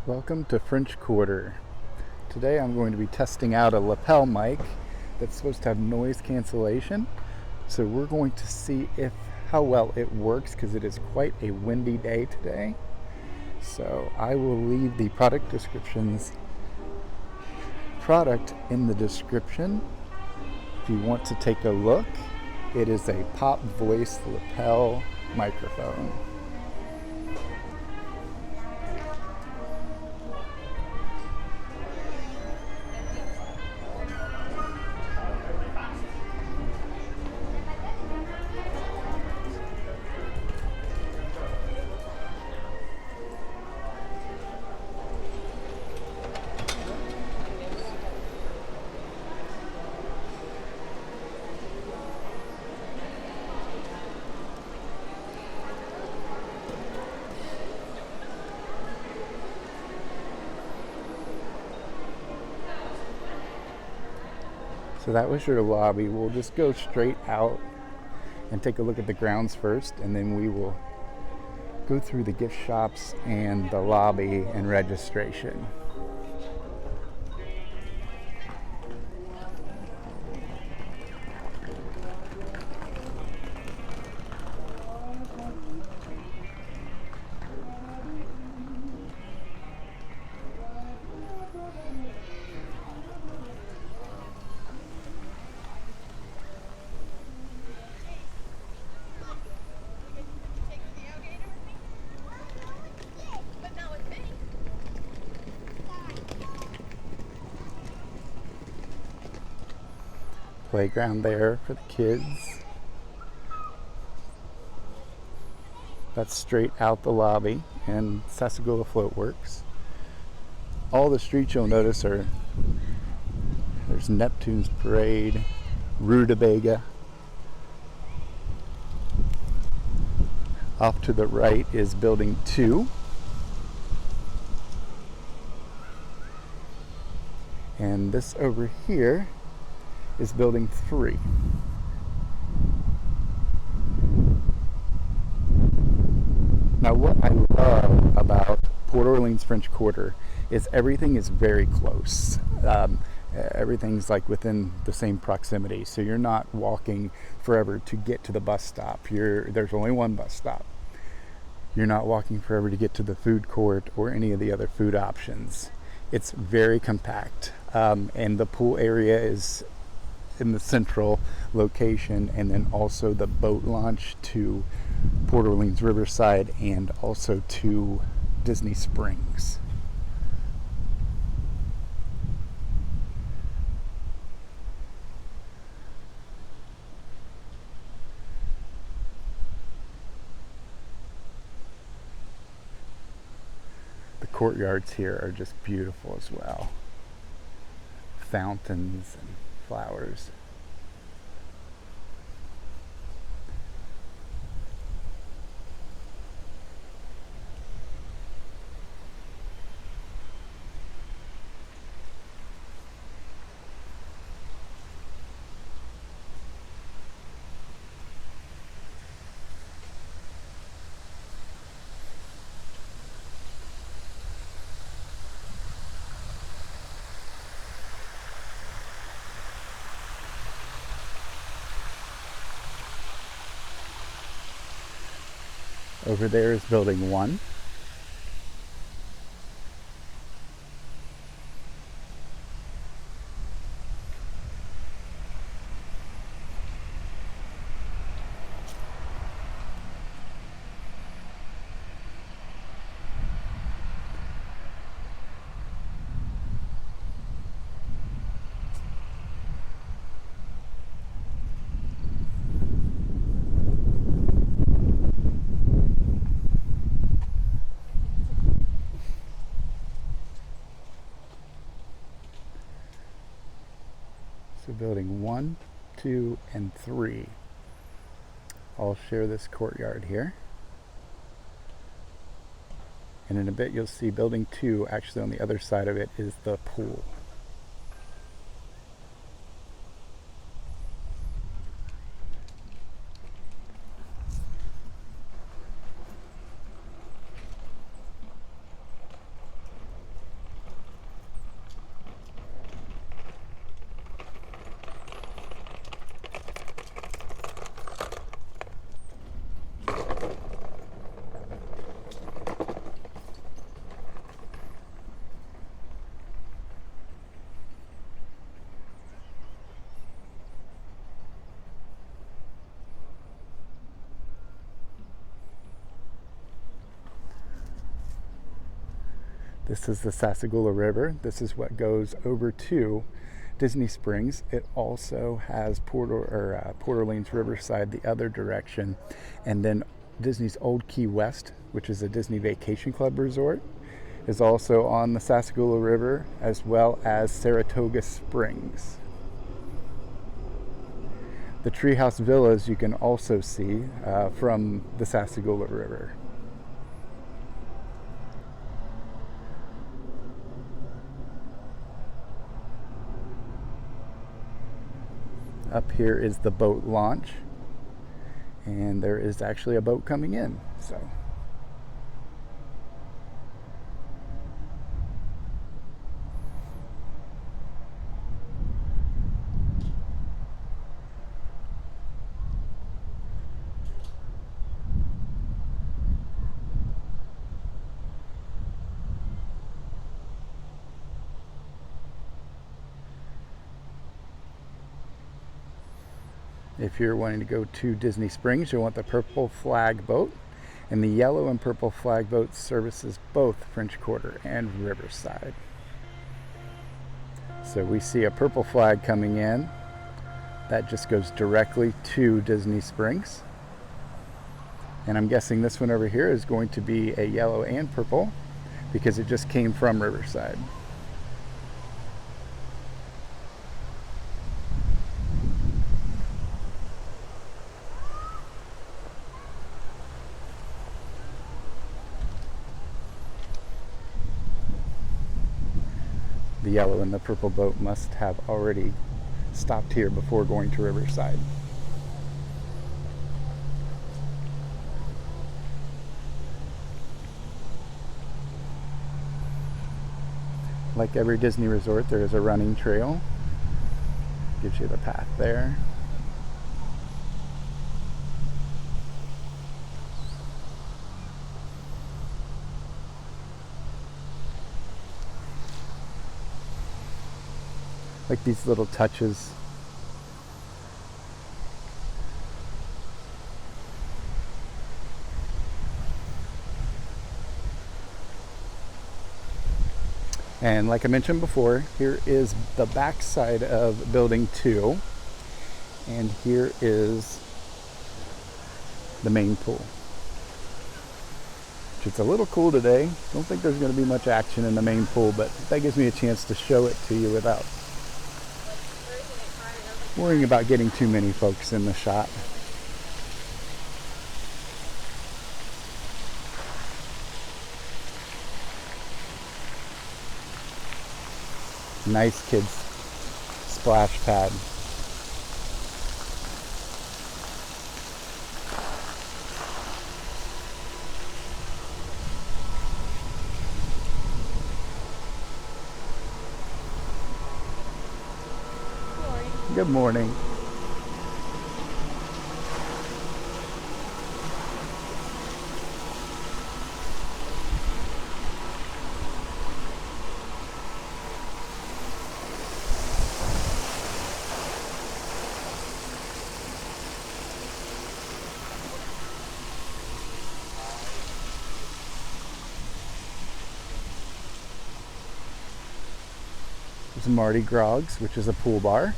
Welcome to French Quarter. Today I'm going to be testing out a lapel mic that's supposed to have noise cancellation. So we're going to see how well it works because it is quite a windy day today. So I will leave the product in the description if you want to take a look. It is a pop voice lapel microphone. So that was your lobby. We'll just go straight out and take a look at the grounds first, and then we will go through the gift shops and the lobby and registration. Playground there for the kids. That's straight out the lobby and Sasagawa Float Works. All the streets you'll notice there's Neptune's Parade, Rue de Bega. Off to the right is Building 2. And this over here is Building 3. Now what I love about Port Orleans French Quarter is everything is very close. Everything's like within the same proximity, so you're not walking forever to get to the bus stop. There's only one bus stop. You're not walking forever to get to the food court or any of the other food options. It's very compact, and the pool area is in the central location, and then also the boat launch to Port Orleans Riverside and also to Disney Springs. The courtyards here are just beautiful as well. Fountains and flowers. Over there is Building 1. So Building 1, 2, and 3 all share this courtyard here. And in a bit you'll see Building 2, actually on the other side of it is the pool. This is the Sasagawa River. This is what goes over to Disney Springs. It also has Port Orleans Riverside the other direction, and then Disney's Old Key West, which is a Disney Vacation Club resort, is also on the Sasagawa River, as well as Saratoga Springs. The treehouse villas you can also see from the Sasagawa River. Up here is the boat launch, and there is actually a boat coming in. So if you're wanting to go to Disney Springs, you'll want the purple flag boat, and the yellow and purple flag boat services both French Quarter and Riverside. So we see a purple flag coming in. That just goes directly to Disney Springs. And I'm guessing this one over here is going to be a yellow and purple because it just came from Riverside. The yellow and the purple boat must have already stopped here before going to Riverside. Like every Disney resort, there is a running trail. Gives you the path there. Like these little touches. And like I mentioned before, here is the back side of building 2, and here is the main pool. It's a little cool today. Don't think there's going to be much action in the main pool, but that gives me a chance to show it to you without worrying about getting too many folks in the shot. Nice kids splash pad. Good morning. There's Mardi Gras, which is a pool bar.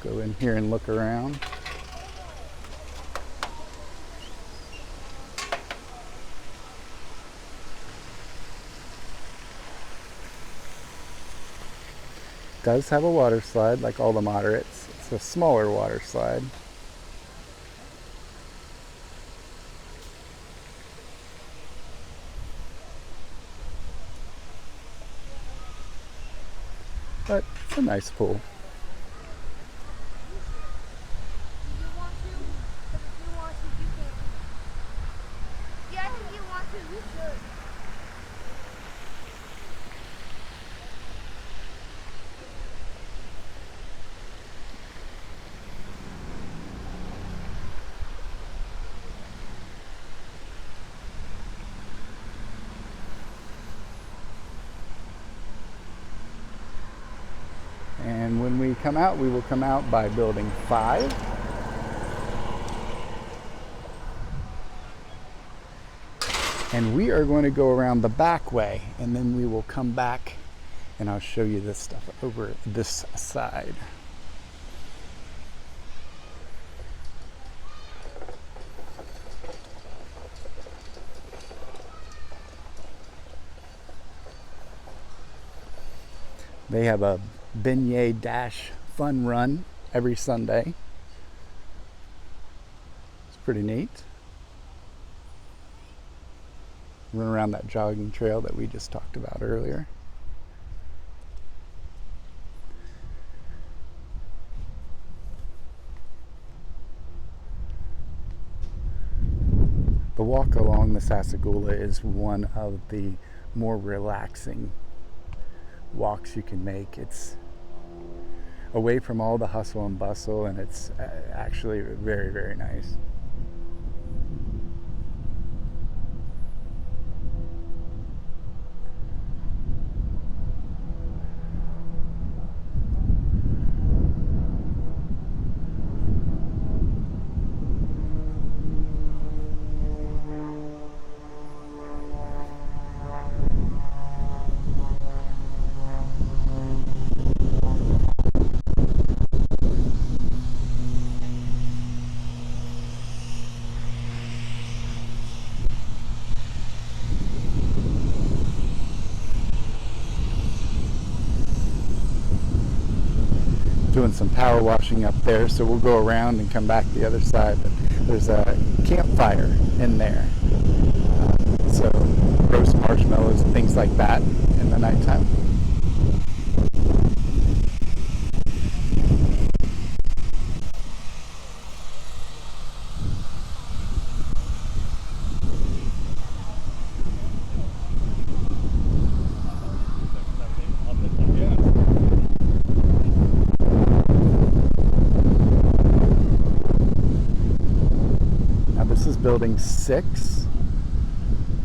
Go in here and look around. Does have a water slide like all the moderates. It's a smaller water slide. But it's a nice pool. And when we come out, we will come out by building 5. And we are going to go around the back way, and then we will come back and I'll show you this stuff over this side. They have a beignet dash fun run every Sunday. It's pretty neat. Run around that jogging trail that we just talked about earlier. The walk along the Sasagawa is one of the more relaxing walks you can make. It's away from all the hustle and bustle, and it's actually very, very nice. Doing some power washing up there, so we'll go around and come back the other side. But there's a campfire in there, so roast marshmallows and things like that in the nighttime. Building 6.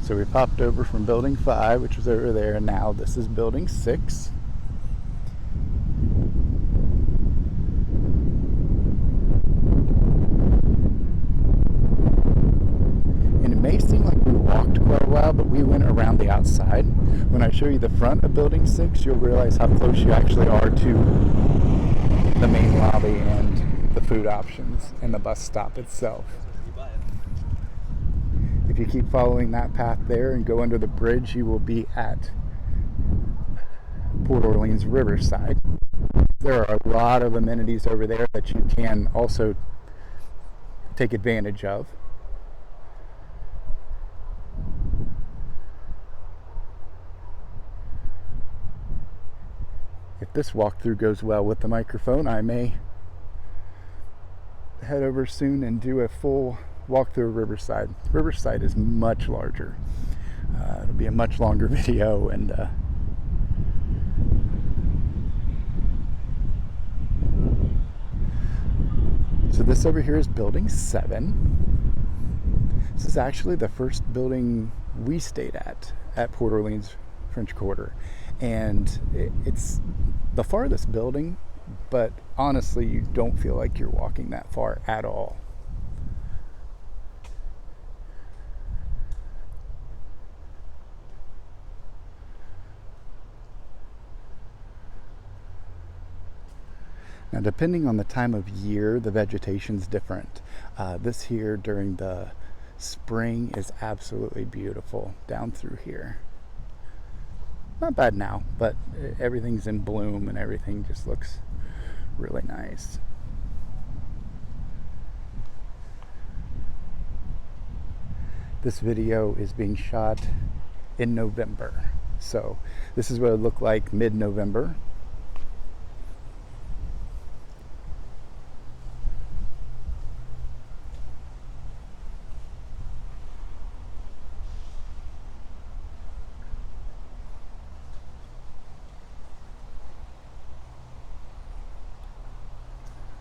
So we popped over from building 5, which was over there, and now this is building 6. And it may seem like we walked quite a while, but we went around the outside. When I show you the front of building 6, you'll realize how close you actually are to the main lobby and the food options and the bus stop itself. If you keep following that path there and go under the bridge, you will be at Port Orleans Riverside. There are a lot of amenities over there that you can also take advantage of. If this walkthrough goes well with the microphone, I may head over soon and do a full walk through Riverside. Riverside is much larger. It'll be a much longer video, and so this over here is building 7. This is actually the first building we stayed at Port Orleans French Quarter, and it's the farthest building, but honestly you don't feel like you're walking that far at all. Now, depending on the time of year, the vegetation's different. This here during the spring is absolutely beautiful down through here. Not bad now, but everything's in bloom and everything just looks really nice. This video is being shot in November. So this is what it looked like mid-November.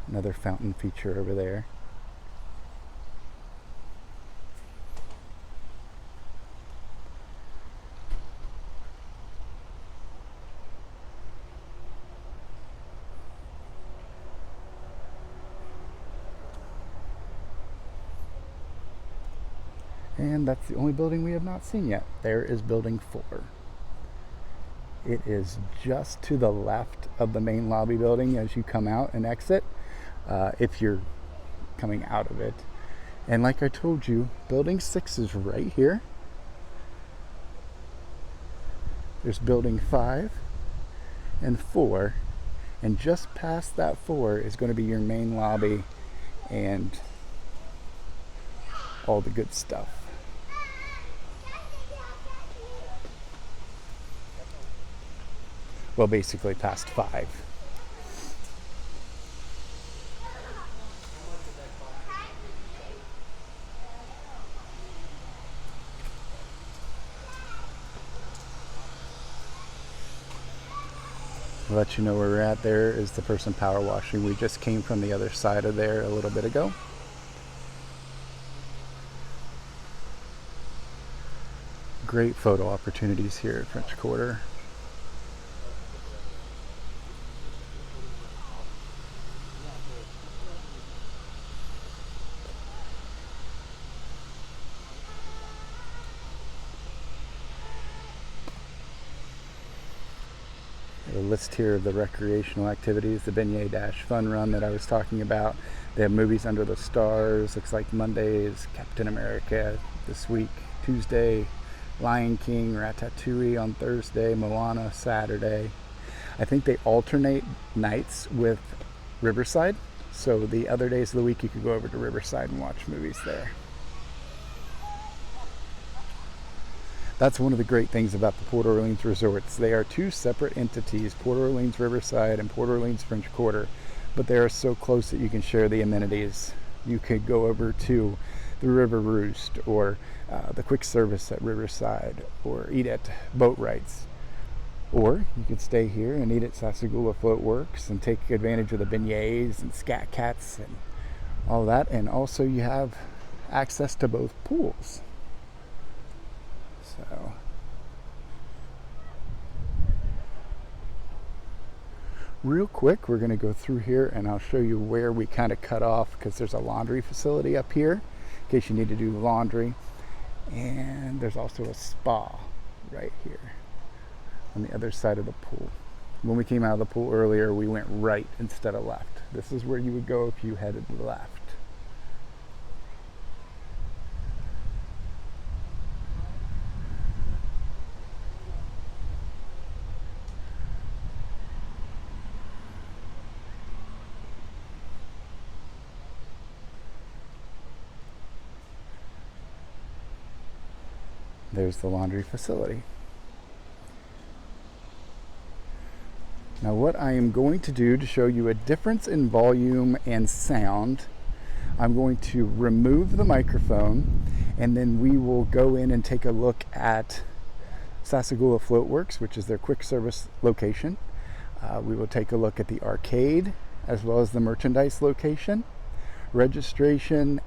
Another fountain feature over there. And that's the only building we have not seen yet. There is building 4. It is just to the left of the main lobby building as you come out and exit, if you're coming out of it. And like I told you, building 6 is right here. There's building 5 and 4, and just past that 4 is going to be your main lobby and all the good stuff. Well, basically past 5. I'll let you know where we're at. There is the person power washing. We just came from the other side of there a little bit ago. Great photo opportunities here at French Quarter. A list here of the recreational activities, the Beignet Dash Fun Run that I was talking about. They have movies under the stars. Looks like Monday is Captain America this week. Tuesday, Lion King, Ratatouille on Thursday, Moana Saturday. I think they alternate nights with Riverside. So the other days of the week you could go over to Riverside and watch movies there. That's one of the great things about the Port Orleans resorts. They are 2 separate entities, Port Orleans Riverside and Port Orleans French Quarter, but they are so close that you can share the amenities. You could go over to the River Roost or the quick service at Riverside, or eat at Boat Rights. Or you could stay here and eat at Sasagawa Float Works and take advantage of the beignets and scat cats and all that. And also you have access to both pools. So real quick, we're going to go through here and I'll show you where we kind of cut off, because there's a laundry facility up here in case you need to do laundry. And there's also a spa right here on the other side of the pool. When we came out of the pool earlier, we went right instead of left. This is where you would go if you headed left. There's the laundry facility. Now what I am going to do to show you a difference in volume and sound, I'm going to remove the microphone and then we will go in and take a look at Sasagawa Float Works, which is their quick service location. We will take a look at the arcade as well as the merchandise location, registration,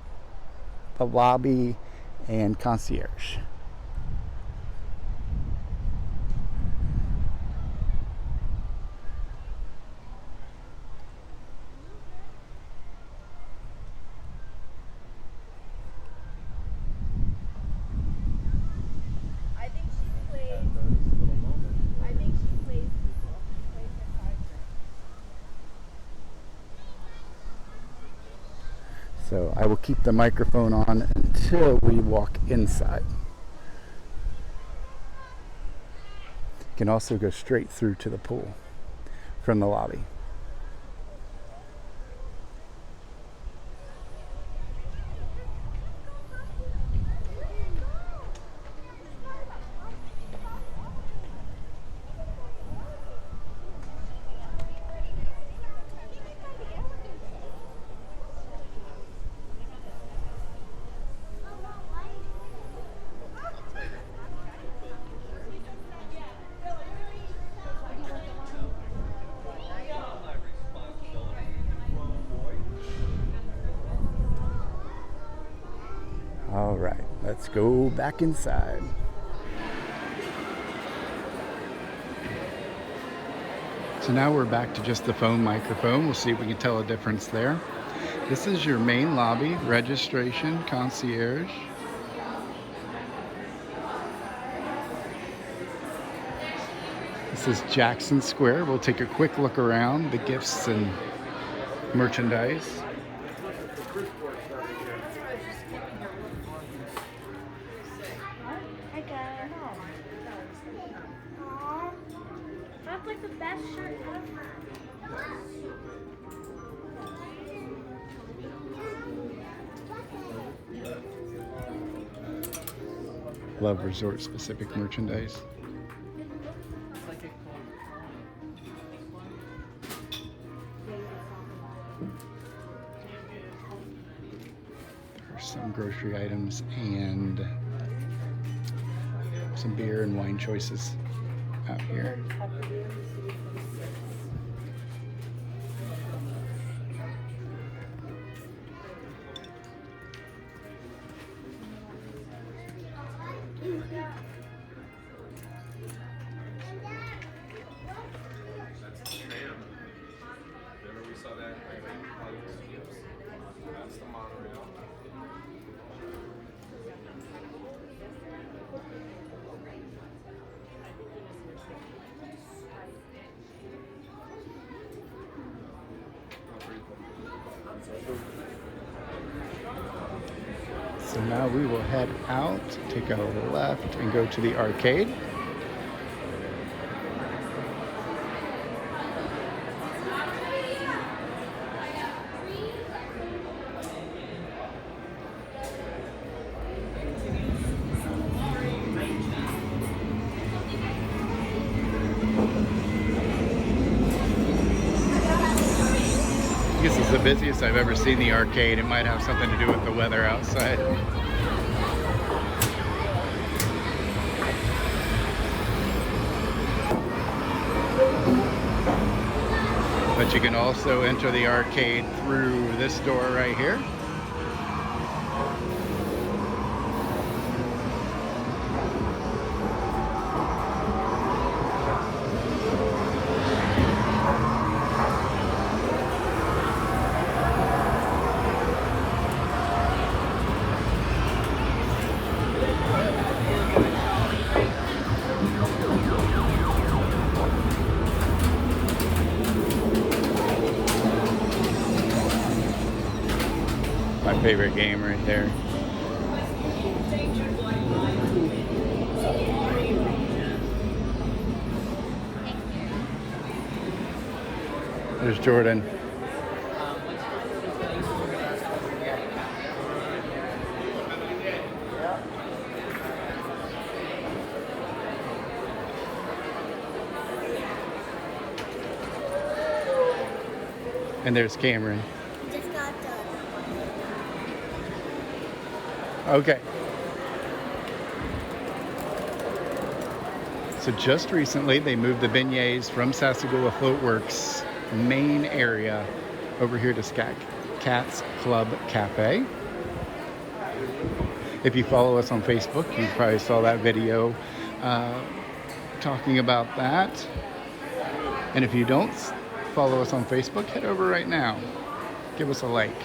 the lobby, and concierge. So I will keep the microphone on until we walk inside. You can also go straight through to the pool from the lobby. All right, let's go back inside. So now we're back to just the phone microphone. We'll see if we can tell a difference there. This is your main lobby, registration, concierge. This is Jackson Square. We'll take a quick look around the gifts and merchandise. That's like the best shirt ever. Love resort specific merchandise. There are some grocery items and some beer and wine choices out here. So now we will head out, take a left, and go to the arcade. This is the busiest I've ever seen the arcade. It might have something to do with the weather outside. But you can also enter the arcade through this door right here. My favorite game right there. There's Jordan. And there's Cameron. Just got done. Okay. So just recently they moved the beignets from Sasagawa Floatworks main area over here to Cat's Club Cafe. If you follow us on Facebook, you probably saw that video talking about that. And if you don't follow us on Facebook, head over right now. Give us a like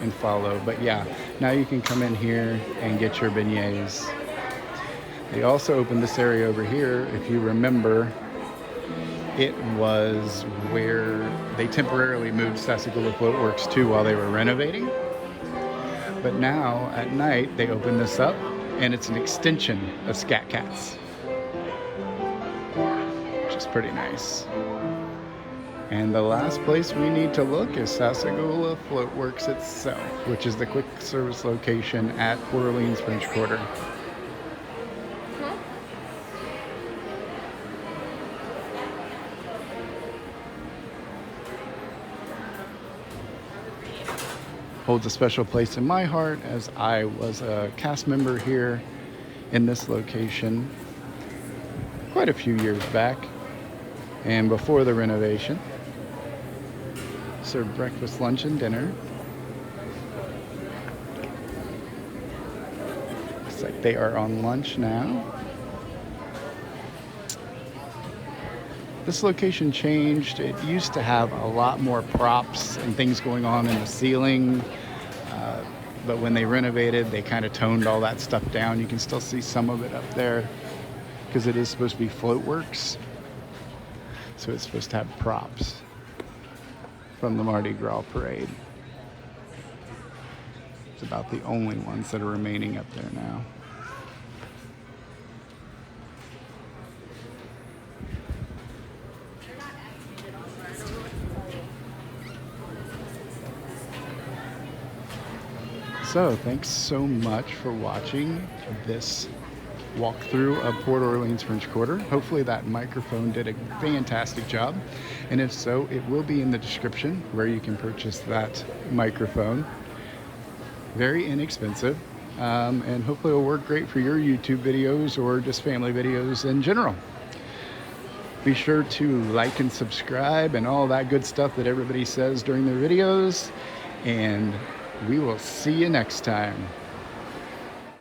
and follow. But yeah, now you can come in here and get your beignets. They also opened this area over here. If you remember, it was where they temporarily moved Sasagawa Floatworks to while they were renovating. But now at night they open this up and it's an extension of Scat Cats, which is pretty nice. And the last place we need to look is Sasagawa Floatworks itself, which is the quick service location at Port Orleans French Quarter. Holds a special place in my heart as I was a cast member here in this location quite a few years back and before the renovation. Served breakfast, lunch, and dinner. Looks like they are on lunch now. This location changed. It used to have a lot more props and things going on in the ceiling. But when they renovated, they kind of toned all that stuff down. You can still see some of it up there because it is supposed to be float works. So it's supposed to have props from the Mardi Gras parade. It's about the only ones that are remaining up there now. So thanks so much for watching this walkthrough of Port Orleans French Quarter. Hopefully that microphone did a fantastic job, and if so, it will be in the description where you can purchase that microphone. Very inexpensive, and hopefully it'll work great for your YouTube videos or just family videos in general. Be sure to like and subscribe and all that good stuff that everybody says during their videos, and we will see you next time.